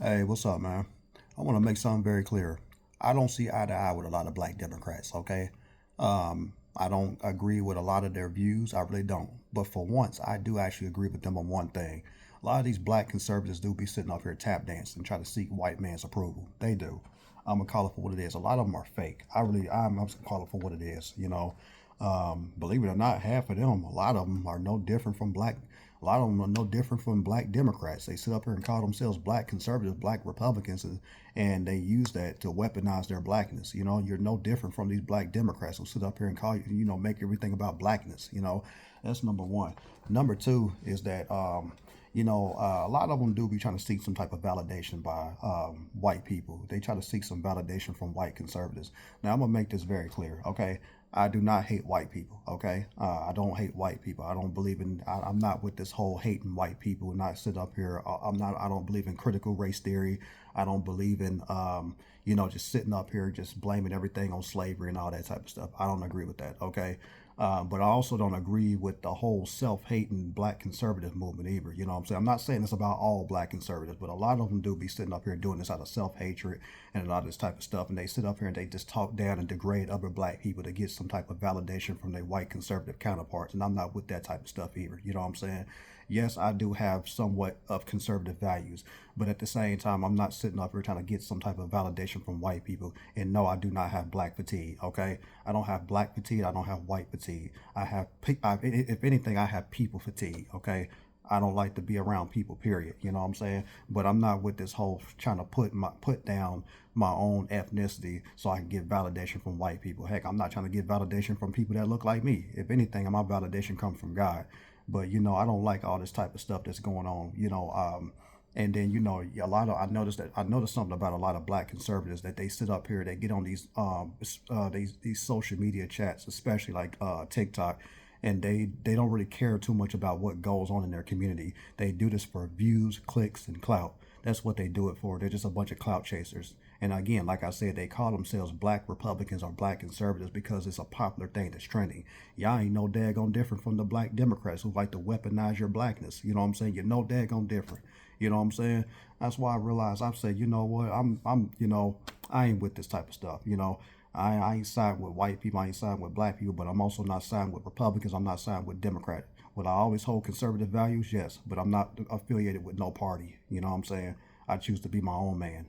Hey, what's up, man? I want to make something very clear. I don't see eye to eye with a lot of black Democrats, okay? I don't agree with a lot of their views. I really don't. But for once, I do actually agree with them on one thing. A lot of these black conservatives do be sitting up here tap dancing and try to seek white man's approval. They do. I'm gonna call it for what it is. A lot of them are fake. I'm just gonna call it for what it is. Believe it or not, half of them, a lot of them are no different from black. A lot of them are no different from black Democrats. They sit up here and call themselves black conservatives, black Republicans, and they use that to weaponize their blackness. You're no different from these black Democrats who sit up here and call you, make everything about blackness. That's number one. Number two is that a lot of them do be trying to seek some type of validation by white people. They try to seek some validation from white conservatives. Now, I'm going to make this very clear, okay? I do not hate white people, okay? I don't hate white people. I don't believe in, I'm not with this whole hating white people and I sit up here. I don't believe in critical race theory. I don't believe in, just sitting up here, just blaming everything on slavery and all that type of stuff. I don't agree with that, okay? But I also don't agree with the whole self-hating black conservative movement either. You know what I'm saying? I'm not saying it's about all black conservatives, but a lot of them do be sitting up here doing this out of self-hatred and a lot of this type of stuff. And they sit up here and they just talk down and degrade other black people to get some type of validation from their white conservative counterparts. And I'm not with that type of stuff either. You know what I'm saying? Yes, I do have somewhat of conservative values, but at the same time, I'm not sitting up here trying to get some type of validation from white people. And no, I do not have black fatigue. Okay, I don't have black fatigue. I don't have white fatigue. If anything, I have people fatigue. Okay, I don't like to be around people. Period. You know what I'm saying? But I'm not with this whole trying to put down my own ethnicity so I can get validation from white people. Heck, I'm not trying to get validation from people that look like me. If anything, my validation comes from God. But I don't like all this type of stuff that's going on. And then a lot of I noticed something about a lot of black conservatives that they sit up here, they get on these social media chats, especially like TikTok, and they don't really care too much about what goes on in their community. They do this for views, clicks, and clout. That's what they do it for. They're just a bunch of clout chasers. And again, like I said, they call themselves black Republicans or black conservatives because it's a popular thing that's trending. Y'all ain't no daggone different from the black Democrats who like to weaponize your blackness. You know what I'm saying? You're no daggone different. You know what I'm saying? That's why I realized I've said, you know what, I ain't with this type of stuff. I ain't siding with white people, I ain't siding with black people, but I'm also not siding with Republicans, I'm not siding with Democrats. Will I always hold conservative values? Yes, but I'm not affiliated with no party. You know what I'm saying? I choose to be my own man.